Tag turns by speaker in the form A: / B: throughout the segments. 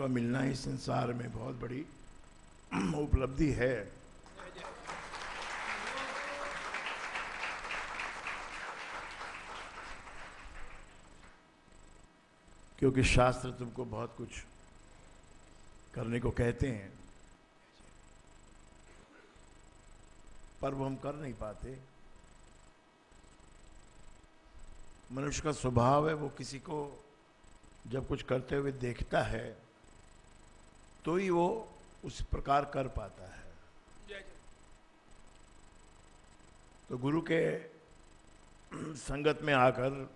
A: का मिलना ही संसार में बहुत बड़ी उपलब्धि है। क्योंकि शास्त्र तुमको बहुत कुछ करने को कहते हैं, पर वो हम कर नहीं पाते। मनुष्य का स्वभाव है, वो किसी को जब कुछ करते हुए देखता है तो ही वो उस प्रकार कर पाता है। तो गुरु के संगत में आकर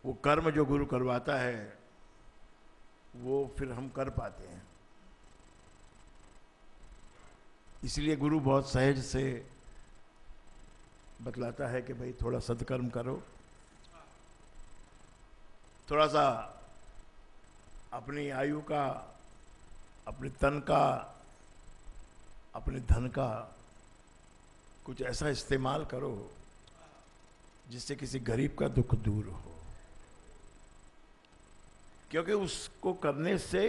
A: वो कर्म जो गुरु करवाता है वो फिर हम कर पाते हैं। इसलिए गुरु बहुत सहज से बतलाता है कि भाई थोड़ा सत्कर्म करो, थोड़ा सा अपनी आयु का, अपने तन का, अपने धन का कुछ ऐसा इस्तेमाल करो जिससे किसी गरीब का दुख दूर हो। क्योंकि उसको करने से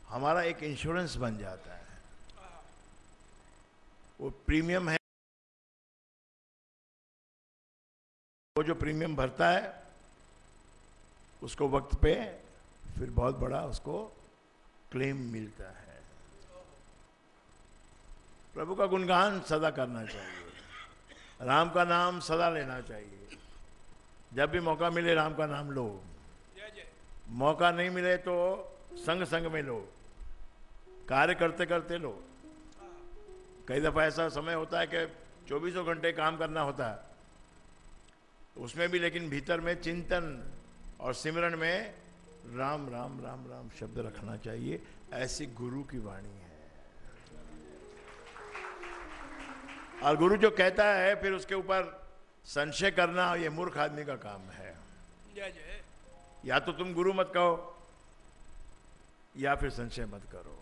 A: हमारा एक इंश्योरेंस बन जाता है। वो प्रीमियम है, वो जो प्रीमियम भरता है उसको वक्त पे फिर बहुत बड़ा उसको क्लेम मिलता है। प्रभु का गुणगान सदा करना चाहिए, राम का नाम सदा लेना चाहिए। जब भी मौका मिले राम का नाम लो, मौका नहीं मिले तो संग संग में लो, कार्य करते करते लो। कई दफा ऐसा समय होता है कि 24 घंटे काम करना होता है, उसमें भी लेकिन भीतर में चिंतन और सिमरन में राम राम राम राम शब्द रखना चाहिए। ऐसी गुरु की वाणी है। और गुरु जो कहता है फिर उसके ऊपर संशय करना ये मूर्ख आदमी का काम है। या तो तुम गुरु मत कहो या फिर संशय मत करो।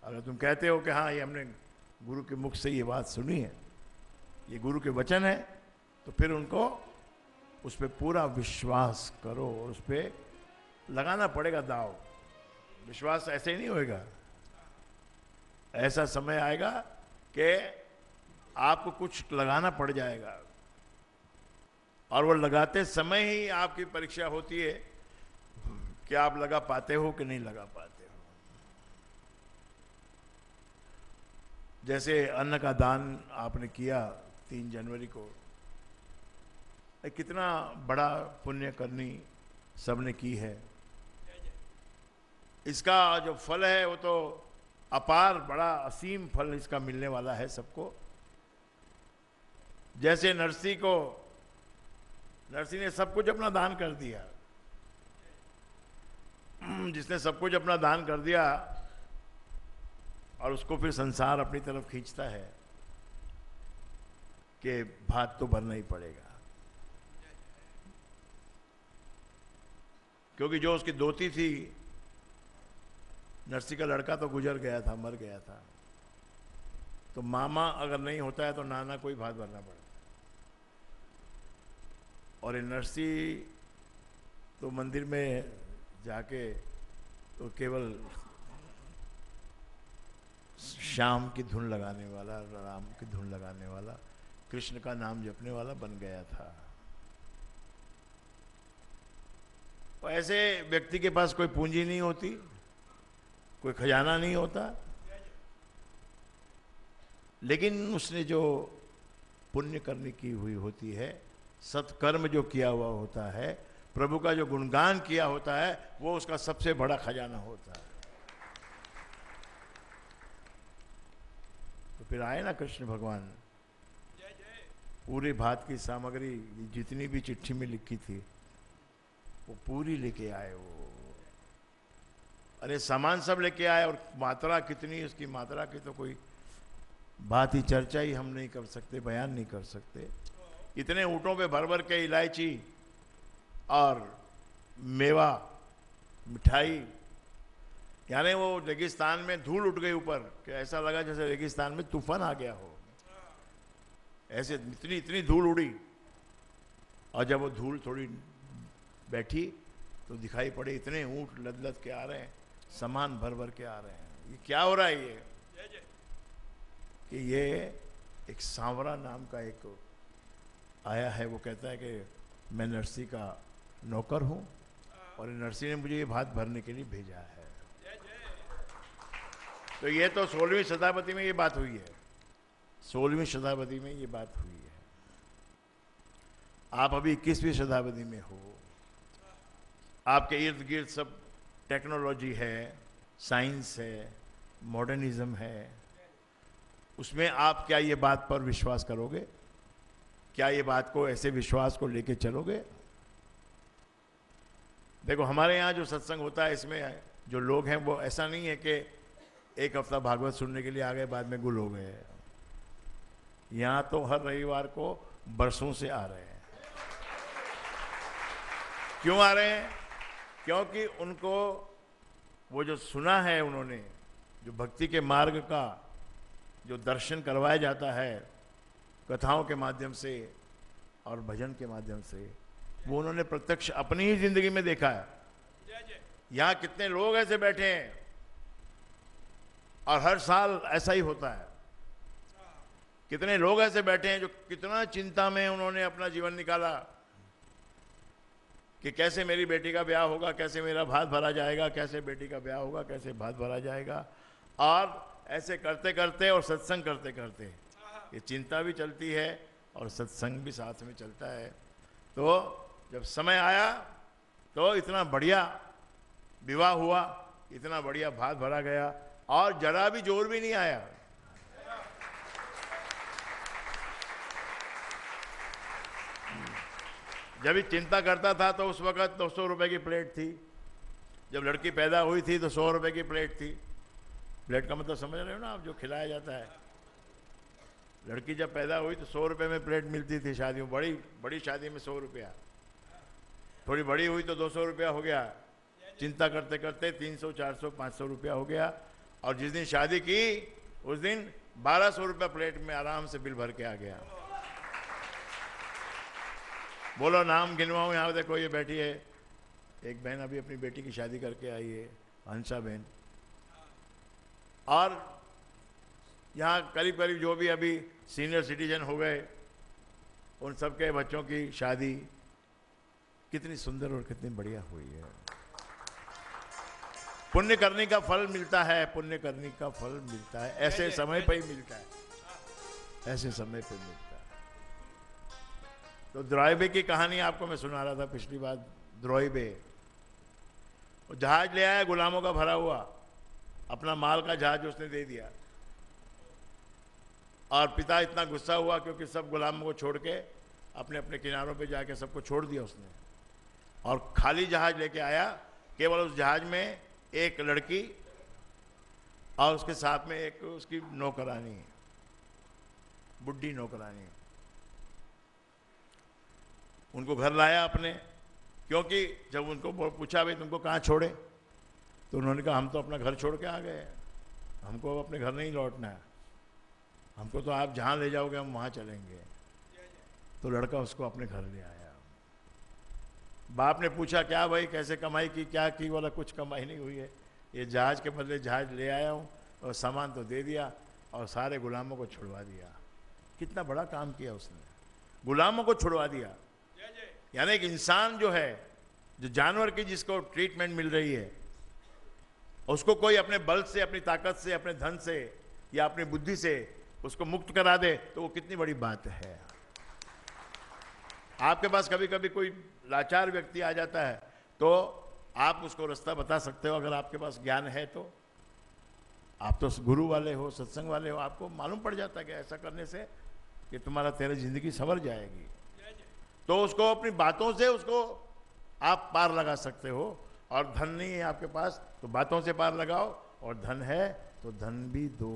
A: अगर तुम कहते हो कि हाँ ये हमने गुरु के मुख से ये बात सुनी है, ये गुरु के वचन है, तो फिर उनको उस पर पूरा विश्वास करो, उस पर लगाना पड़ेगा दाव। विश्वास ऐसे ही नहीं होएगा। ऐसा समय आएगा कि आपको कुछ लगाना पड़ जाएगा और वो लगाते समय ही आपकी परीक्षा होती है कि आप लगा पाते हो कि नहीं लगा पाते हो। जैसे अन्न का दान आपने किया 3 जनवरी को, कितना बड़ा पुण्य करनी सबने की है। इसका जो फल है वो तो अपार, बड़ा असीम फल इसका मिलने वाला है सबको। जैसे नरसी ने सब कुछ अपना दान कर दिया। जिसने सब कुछ अपना दान कर दिया और उसको फिर संसार अपनी तरफ खींचता है कि भात तो भरना ही पड़ेगा। क्योंकि जो उसकी दोती थी, नरसी का लड़का तो गुजर गया था, मर गया था, तो मामा अगर नहीं होता है तो नाना को ही भात भरना पड़ता। और ये नरसी तो मंदिर में जाके तो केवल श्याम की धुन लगाने वाला, राम की धुन लगाने वाला, कृष्ण का नाम जपने वाला बन गया था। तो ऐसे व्यक्ति के पास कोई पूंजी नहीं होती, कोई खजाना नहीं होता, लेकिन उसने जो पुण्य करने की हुई होती है, सत्कर्म जो किया हुआ होता है, प्रभु का जो गुणगान किया होता है, वो उसका सबसे बड़ा खजाना होता है। तो फिर आए ना कृष्ण भगवान, पूरे भात की सामग्री जितनी भी चिट्ठी में लिखी थी वो पूरी लेके आए। वो अरे सामान सब लेके आए, और मात्रा कितनी, उसकी मात्रा की तो कोई बात ही, चर्चा ही हम नहीं कर सकते, बयान नहीं कर सकते। इतने ऊँटों पे भर भर के इलायची और मेवा, मिठाई, यानी वो रेगिस्तान में धूल उठ गई ऊपर, कि ऐसा लगा जैसे रेगिस्तान में तूफान आ गया हो। ऐसे इतनी इतनी धूल उड़ी, और जब वो धूल थोड़ी बैठी तो दिखाई पड़े इतने ऊंट लद लद के आ रहे हैं, सामान भर भर के आ रहे हैं। ये क्या हो रहा है? ये कि ये एक सांवरा नाम का एक आया है, वो कहता है कि मैं नरसी का नौकर हूं और नरसी ने मुझे ये भात भरने के लिए भेजा है। तो ये तो 16वीं शताब्दी में ये बात हुई है, 16वीं शताब्दी में ये बात हुई है। आप अभी 21वीं शताब्दी में हो, आपके इर्द गिर्द सब टेक्नोलॉजी है, साइंस है, मॉडर्निज्म है। उसमें आप क्या ये बात पर विश्वास करोगे? क्या ये बात को, ऐसे विश्वास को लेके चलोगे? देखो हमारे यहाँ जो सत्संग होता है, इसमें जो लोग हैं वो ऐसा नहीं है कि एक हफ्ता भागवत सुनने के लिए आ गए, बाद में गुल हो गए। यहाँ तो हर रविवार को बरसों से आ रहे हैं। क्यों आ रहे हैं? क्योंकि उनको वो जो सुना है, उन्होंने जो भक्ति के मार्ग का जो दर्शन करवाया जाता है कथाओं के माध्यम से और भजन के माध्यम से, वो उन्होंने प्रत्यक्ष अपनी ही जिंदगी में देखा है। यहाँ कितने लोग ऐसे बैठे हैं और हर साल ऐसा ही होता है। कितने लोग ऐसे बैठे हैं जो कितना चिंता में उन्होंने अपना जीवन निकाला कि कैसे मेरी बेटी का ब्याह होगा, कैसे मेरा भात भरा जाएगा, कैसे बेटी का ब्याह होगा, कैसे भात भरा जाएगा। और ऐसे करते करते और सत्संग करते करते ये चिंता भी चलती है और सत्संग भी साथ में चलता है। तो जब समय आया तो इतना बढ़िया विवाह हुआ, इतना बढ़िया भात भरा गया और जरा भी जोर भी नहीं आया। जब भी चिंता करता था तो उस वक्त 200 रुपए की प्लेट थी, जब लड़की पैदा हुई थी तो 100 रुपए की प्लेट थी। प्लेट का मतलब समझ रहे हो ना आप, जो खिलाया जाता है। लड़की जब पैदा हुई तो 100 रुपए में प्लेट मिलती थी शादियों, बड़ी बड़ी शादी में 100 रुपया, थोड़ी बड़ी हुई तो 200 रुपया हो गया। चिंता करते करते 300, 400, 500 रुपया हो गया। और जिस दिन शादी की उस दिन 1200 रुपया प्लेट में आराम से बिल भर के आ गया। बोलो नाम गिनवाऊं, यहाँ देखो ये बैठी है एक बहन, अभी अपनी बेटी की शादी करके आई है, हंसा बहन। और यहाँ करीब करीब जो भी अभी सीनियर सिटीजन हो गए, उन सबके बच्चों की शादी कितनी सुंदर और कितनी बढ़िया हुई है। पुण्य करने का फल मिलता है, पुण्य करने का फल मिलता है, ऐसे समय पर ही मिलता है, ऐसे समय पर मिलता है। तो द्रोइबे की कहानी आपको मैं सुना रहा था पिछली बार। द्रोइबे जहाज ले आया गुलामों का भरा हुआ, अपना माल का जहाज उसने दे दिया। और पिता इतना गुस्सा हुआ क्योंकि सब गुलामों को छोड़ के अपने अपने किनारों पे जाके सबको छोड़ दिया उसने, और खाली जहाज लेके आया। केवल उस जहाज में एक लड़की और उसके साथ में एक उसकी नौकरानी, बुढ़ी नौकरानी। उनको घर लाया अपने, क्योंकि जब उनको पूछा भाई तुमको कहाँ छोड़े, तो उन्होंने कहा हम तो अपना घर छोड़ के आ गए, हमको अपने घर नहीं लौटना है, हमको तो आप जहाँ ले जाओगे हम वहाँ चलेंगे। तो लड़का उसको अपने घर ले आया। बाप ने पूछा क्या भाई कैसे कमाई की, क्या की? बोला कुछ कमाई नहीं हुई है, ये जहाज के बदले जहाज ले आया हूँ और सामान तो दे दिया और सारे गुलामों को छुड़वा दिया। कितना बड़ा काम किया उसने, गुलामों को छुड़वा दिया। यानी एक इंसान जो है, जो जानवर की जिसको ट्रीटमेंट मिल रही है, उसको कोई अपने बल से, अपनी ताकत से, अपने धन से या अपनी बुद्धि से उसको मुक्त करा दे तो वो कितनी बड़ी बात है। आपके पास कभी कभी कोई लाचार व्यक्ति आ जाता है तो आप उसको रास्ता बता सकते हो, अगर आपके पास ज्ञान है तो। आप तो गुरु वाले हो, सत्संग वाले हो, आपको मालूम पड़ जाता है कि ऐसा करने से कि तुम्हारा तेरी जिंदगी संवर जाएगी। तो उसको अपनी बातों से उसको आप पार लगा सकते हो। और धन नहीं है आपके पास तो बातों से पार लगाओ, और धन है तो धन भी दो।